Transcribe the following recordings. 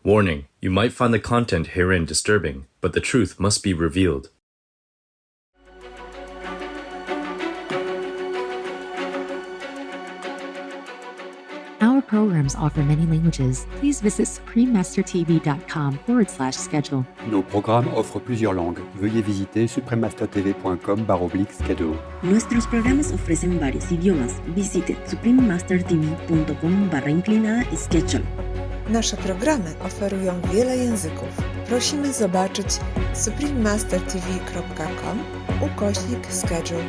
Warning: you might find the content herein disturbing, but the truth must be revealed. Our programs offer many languages. Please visit suprememastertv.com/schedule. Nos programmes offrent plusieurs langues. Veuillez visiter suprememastertv.com/schedule. Nuestros programas ofrecen varios idiomas. Visite suprememastertv.com/schedule. Nasze programy oferują wiele języków. Prosimy zobaczyć suprememastertv.com/schedule.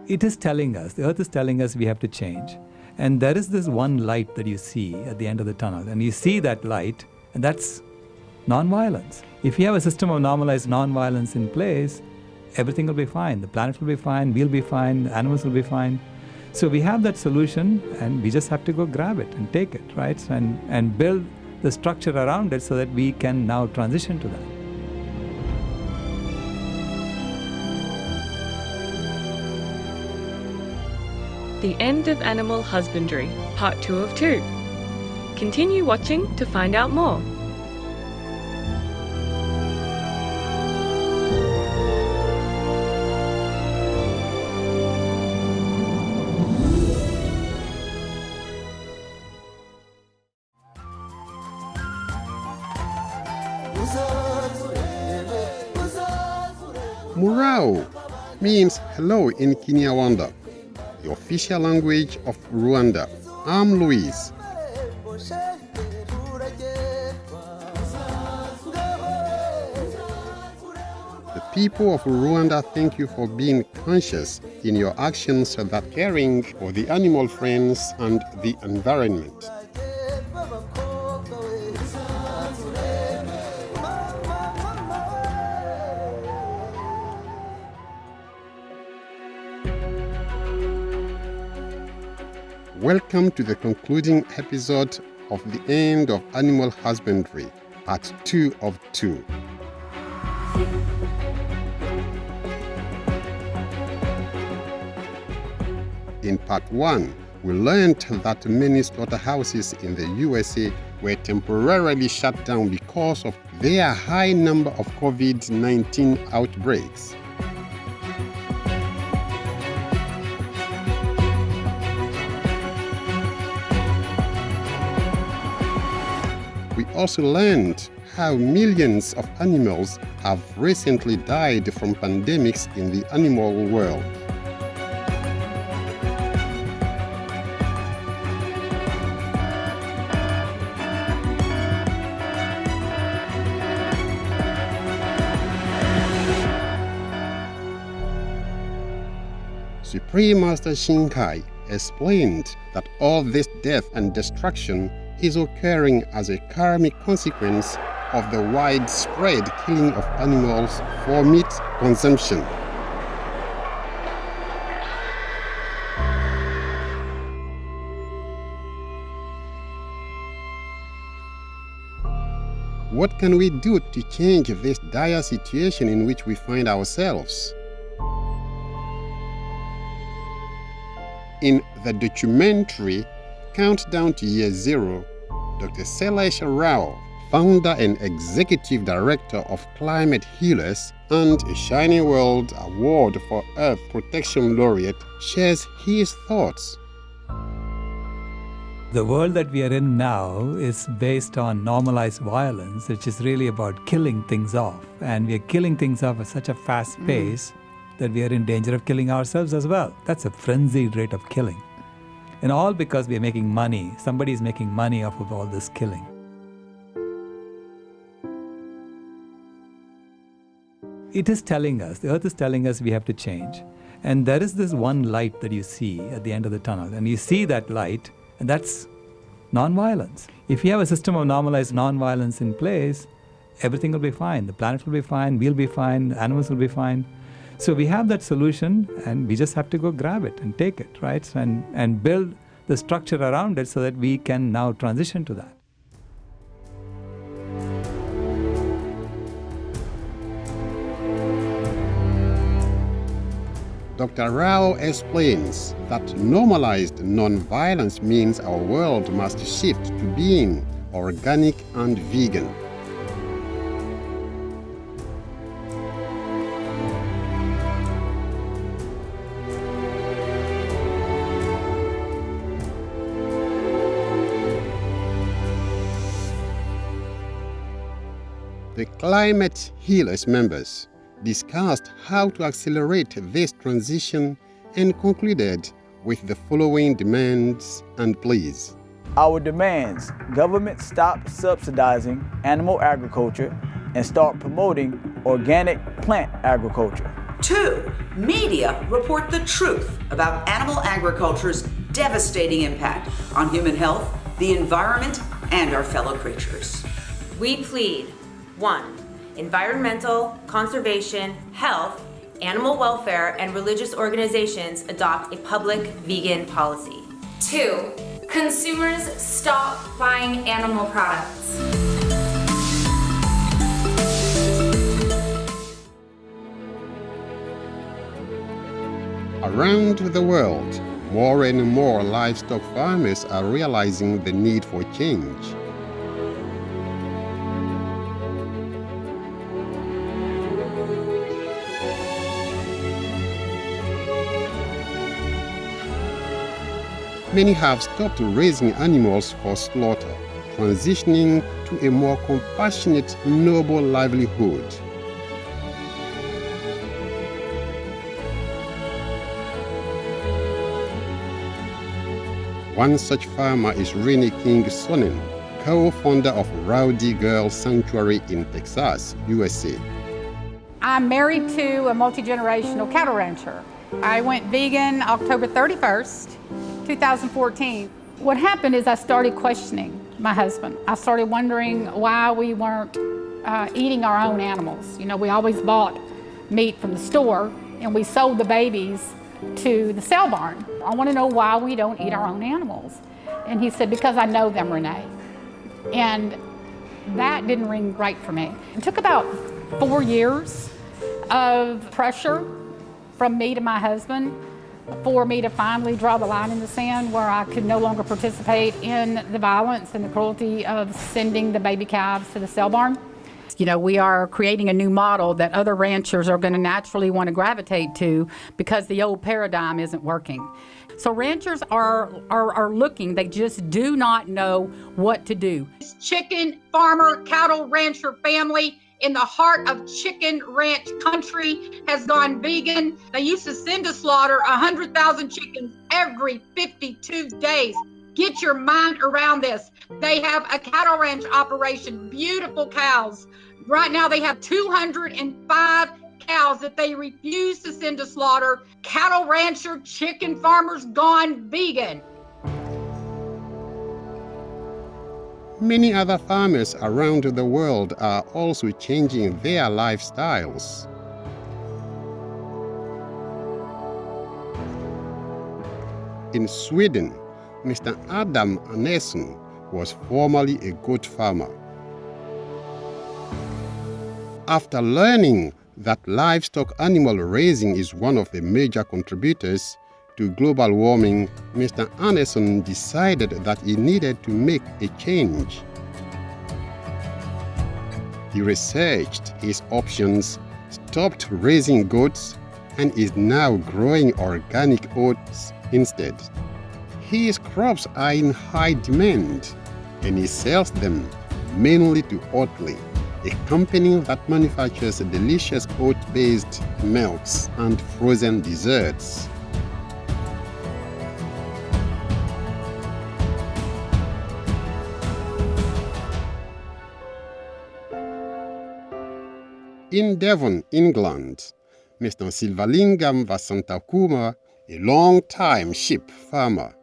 It is telling us, the earth is telling us we have to change. And there is this one light that you see at the end of the tunnel. And you see that light, and that's nonviolence. If you have a system of normalized nonviolence in place, everything will be fine. The planet will be fine, we'll be fine, animals will be fine. So we have that solution, and we just have to go grab it and take it, right? And build the structure around it so that we can now transition to that. The End of Animal Husbandry, Part 2 of 2. Continue watching to find out more. Murao means hello in Kinyarwanda, the official language of Rwanda. I'm Luis. The people of Rwanda thank you for being conscious in your actions that caring for the animal friends and the environment. Welcome to the concluding episode of The End of Animal Husbandry, Part 2 of 2. In Part 1, we learned that many slaughterhouses in the USA were temporarily shut down because of their high number of COVID-19 outbreaks. We also learned how millions of animals have recently died from pandemics in the animal world. Supreme Master Shinkai explained that all this death and destruction is occurring as a karmic consequence of the widespread killing of animals for meat consumption. What can we do to change this dire situation in which we find ourselves? In the documentary Countdown to Year Zero, Dr. Sailesh Rao, founder and executive director of Climate Healers and a Shining World Award for Earth Protection Laureate, shares his thoughts. The world that we are in now is based on normalized violence, which is really about killing things off. And we are killing things off at such a fast pace that we are in danger of killing ourselves as well. That's a frenzied rate of killing. And all because we are making money. Somebody is making money off of all this killing. It is telling us, the earth is telling us we have to change. And there is this one light that you see at the end of the tunnel. And you see that light, and that's nonviolence. If you have a system of normalized nonviolence in place, everything will be fine. The planet will be fine, we'll be fine, animals will be fine. So we have that solution, and we just have to go grab it and take it, right? And build the structure around it so that we can now transition to that. Dr. Rao explains that normalized non-violence means our world must shift to being organic and vegan. The Climate Healers members discussed how to accelerate this transition and concluded with the following demands and pleas. Our demands: government stop subsidizing animal agriculture and start promoting organic plant agriculture. 2, media report the truth about animal agriculture's devastating impact on human health, the environment, and our fellow creatures. We plead 1. Environmental, conservation, health, animal welfare, and religious organizations adopt a public vegan policy. 2. Consumers stop buying animal products. Around the world, more and more livestock farmers are realizing the need for change. Many have stopped raising animals for slaughter, transitioning to a more compassionate, noble livelihood. One such farmer is Rene King Sonnen, co-founder of Rowdy Girl Sanctuary in Texas, USA. I'm married to a multi-generational cattle rancher. I went vegan October 31st. 2014. What happened is I started questioning my husband. I started wondering why we weren't eating our own animals. You know, we always bought meat from the store and we sold the babies to the sale barn. I want to know why we don't eat our own animals. And he said, because I know them, Renee. And that didn't ring right for me. It took about 4 years of pressure from me to my husband for me to finally draw the line in the sand where I could no longer participate in the violence and the cruelty of sending the baby calves to the sale barn. You know, we are creating a new model that other ranchers are going to naturally want to gravitate to because the old paradigm isn't working. So ranchers are looking, they just do not know what to do. Chicken farmer, cattle rancher family in the heart of chicken ranch country has gone vegan. They used to send to slaughter 100,000 chickens every 52 days. Get your mind around this. They have a cattle ranch operation, beautiful cows. Right now they have 205 cows that they refuse to send to slaughter. Cattle rancher, chicken farmers gone vegan. Many other farmers around the world are also changing their lifestyles. In Sweden, Mr. Adam Andersson was formerly a goat farmer. After learning that livestock animal raising is one of the major contributors to global warming, Mr. Andersson decided that he needed to make a change. He researched his options, stopped raising goats, and is now growing organic oats instead. His crops are in high demand, and he sells them mainly to Oatly, a company that manufactures delicious oat-based milks and frozen desserts. In Devon, England, Mr. Silvalingam Vasantakumar, a long-time sheep farmer,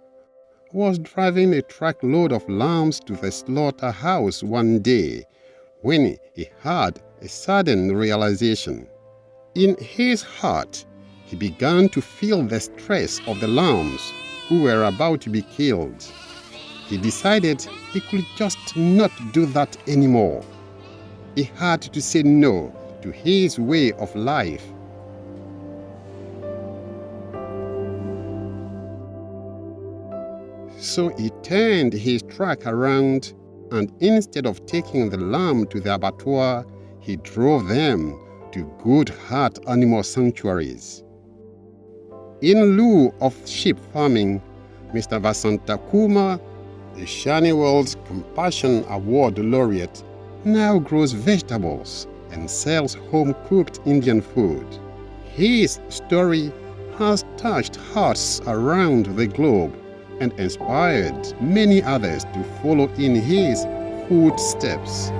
was driving a truckload of lambs to the slaughterhouse one day when he had a sudden realization. In his heart, he began to feel the stress of the lambs who were about to be killed. He decided he could just not do that anymore. He had to say no to his way of life. So he turned his truck around, and instead of taking the lamb to the abattoir, he drove them to good heart animal sanctuaries. In lieu of sheep farming, Mr. Vasanta Kumar, the Shani World's Compassion Award laureate, now grows vegetables and sells home-cooked Indian food. His story has touched hearts around the globe and inspired many others to follow in his footsteps.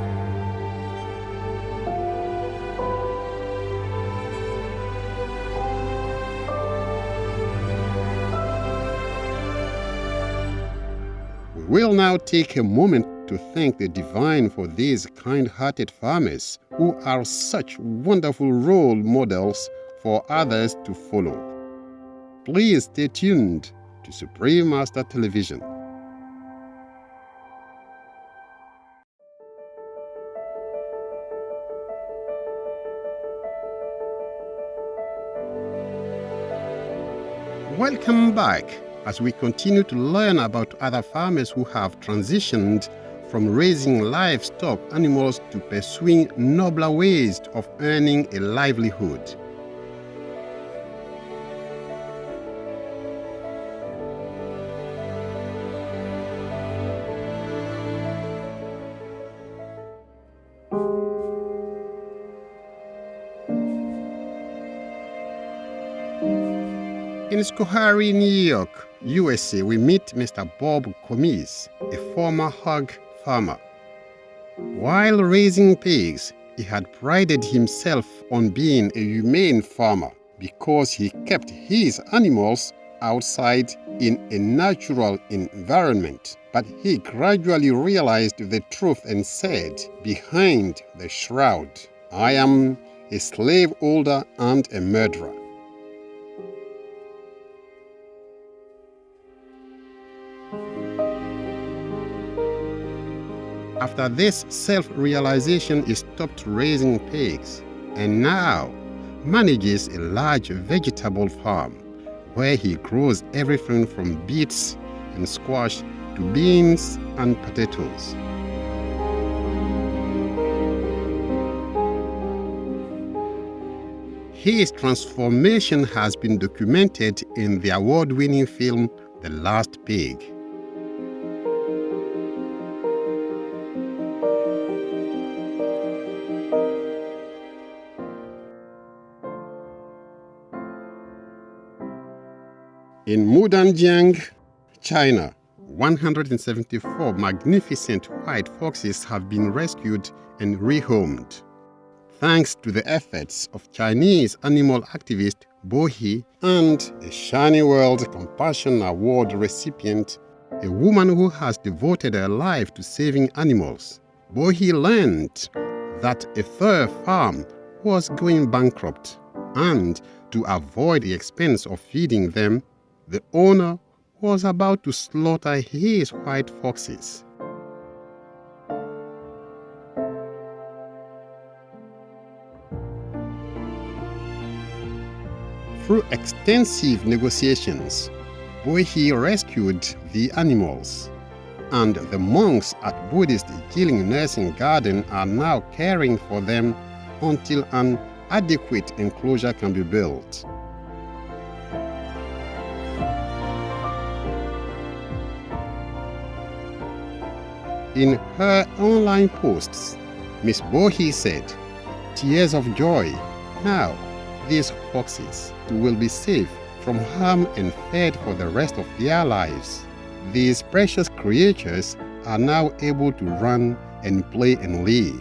We will now take a moment to thank the divine for these kind-hearted farmers who are such wonderful role models for others to follow. Please stay tuned to Supreme Master Television. Welcome back as we continue to learn about other farmers who have transitioned from raising livestock animals to pursuing nobler ways of earning a livelihood. In Schoharie, New York, USA, we meet Mr. Bob Comis, a former hog farmer. While raising pigs, he had prided himself on being a humane farmer because he kept his animals outside in a natural environment. But he gradually realized the truth and said, behind the shroud, I am a slave holder and a murderer. After this self-realization, he stopped raising pigs and now manages a large vegetable farm where he grows everything from beets and squash to beans and potatoes. His transformation has been documented in the award-winning film The Last Pig. In Mudanjiang, China, 174 magnificent white foxes have been rescued and rehomed. Thanks to the efforts of Chinese animal activist Bo He and a Shani World Compassion Award recipient, a woman who has devoted her life to saving animals. Bo He learned that a fur farm was going bankrupt, and to avoid the expense of feeding them, the owner was about to slaughter his white foxes. Through extensive negotiations, Boihi rescued the animals, and the monks at Buddhist Jilin Nursing Garden are now caring for them until an adequate enclosure can be built. In her online posts, Miss Bohi said, "Tears of joy, now these foxes will be safe from harm and fed for the rest of their lives. These precious creatures are now able to run and play and live."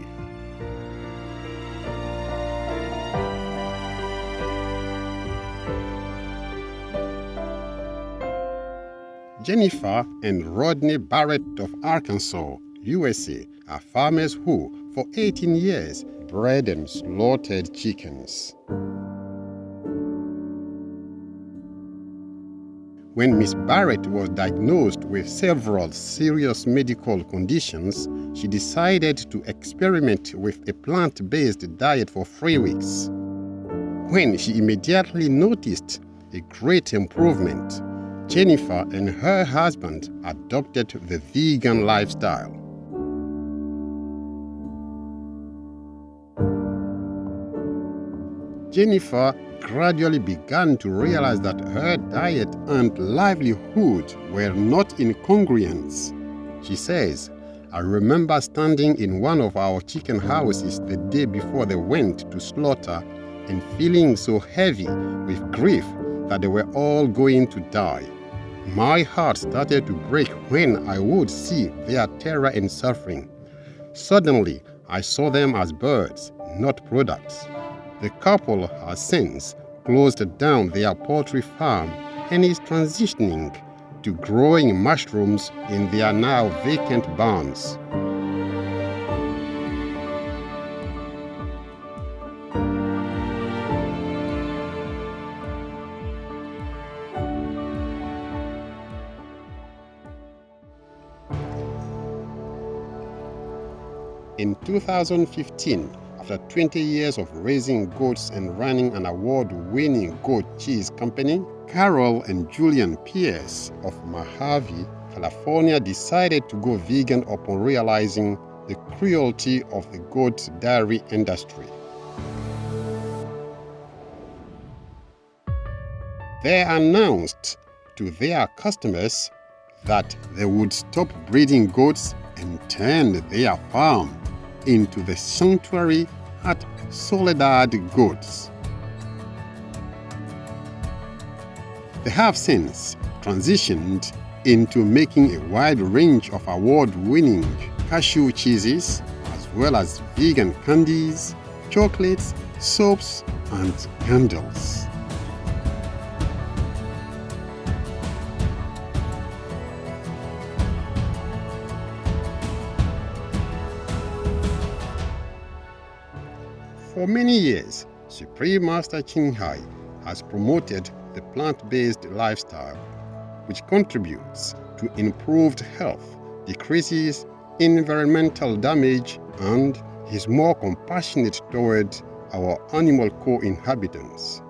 Jennifer and Rodney Barrett of Arkansas, USA, are farmers who, for 18 years, bred and slaughtered chickens. When Miss Barrett was diagnosed with several serious medical conditions, she decided to experiment with a plant-based diet for 3 weeks. When she immediately noticed a great improvement, Jennifer and her husband adopted the vegan lifestyle. Jennifer gradually began to realize that her diet and livelihood were not in congruence. She says, "I remember standing in one of our chicken houses the day before they went to slaughter and feeling so heavy with grief that they were all going to die. My heart started to break when I would see their terror and suffering. Suddenly, I saw them as birds, not products." The couple has since closed down their poultry farm and is transitioning to growing mushrooms in their now vacant barns. In 2015, after 20 years of raising goats and running an award-winning goat cheese company, Carol and Julian Pierce of Mojave, California decided to go vegan upon realizing the cruelty of the goat dairy industry. They announced to their customers that they would stop breeding goats and turn their farm into the sanctuary at Soledad Goats. They have since transitioned into making a wide range of award-winning cashew cheeses, as well as vegan candies, chocolates, soaps, and candles. For many years, Supreme Master Ching Hai has promoted the plant-based lifestyle, which contributes to improved health, decreases environmental damage, and is more compassionate toward our animal co-inhabitants.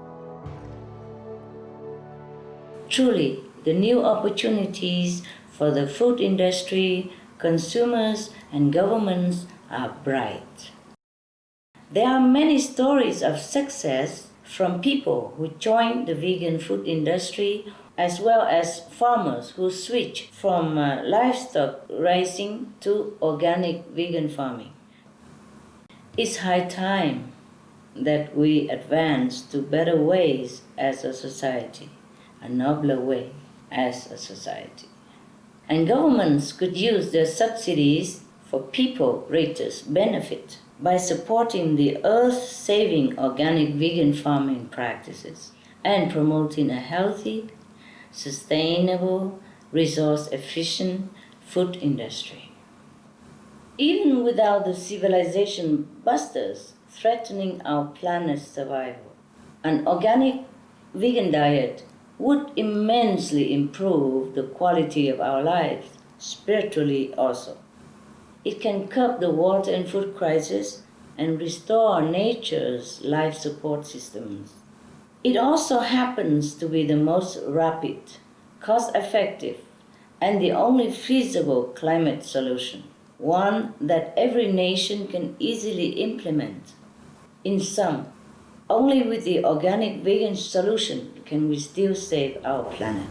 Truly, the new opportunities for the food industry, consumers, and governments are bright. There are many stories of success from people who joined the vegan food industry, as well as farmers who switch from livestock raising to organic vegan farming. It's high time that we advance to better ways as a society, a nobler way as a society. And governments could use their subsidies for people greatest benefit by supporting the earth-saving organic vegan farming practices and promoting a healthy, sustainable, resource-efficient food industry. Even without the civilization busters threatening our planet's survival, an organic vegan diet would immensely improve the quality of our lives, spiritually also. It can curb the water and food crisis and restore nature's life support systems. It also happens to be the most rapid, cost-effective, and the only feasible climate solution, one that every nation can easily implement. In sum, only with the organic vegan solution can we still save our planet.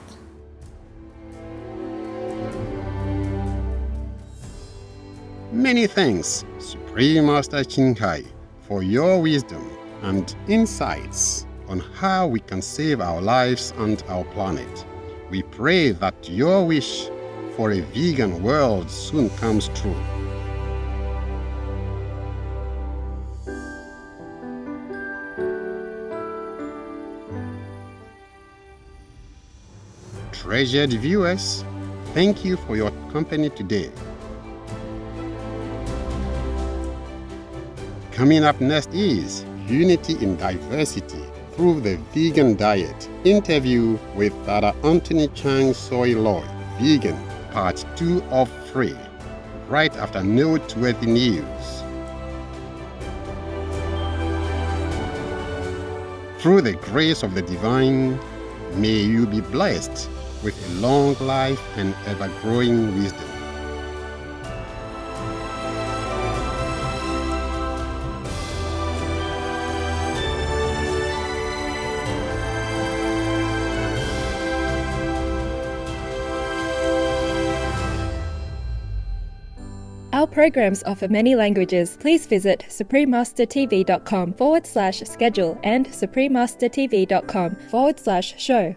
Many thanks, Supreme Master Ching Hai, for your wisdom and insights on how we can save our lives and our planet. We pray that your wish for a vegan world soon comes true. Treasured viewers, thank you for your company today. Coming up next is Unity in Diversity Through the Vegan Diet interview with Dr. Anthony Chang Soy Loy, Vegan, Part 2 of 3, right after noteworthy news. Through the grace of the divine, may you be blessed with a long life and ever-growing wisdom. Our programs offer many languages. Please visit suprememastertv.com/schedule and suprememastertv.com/show.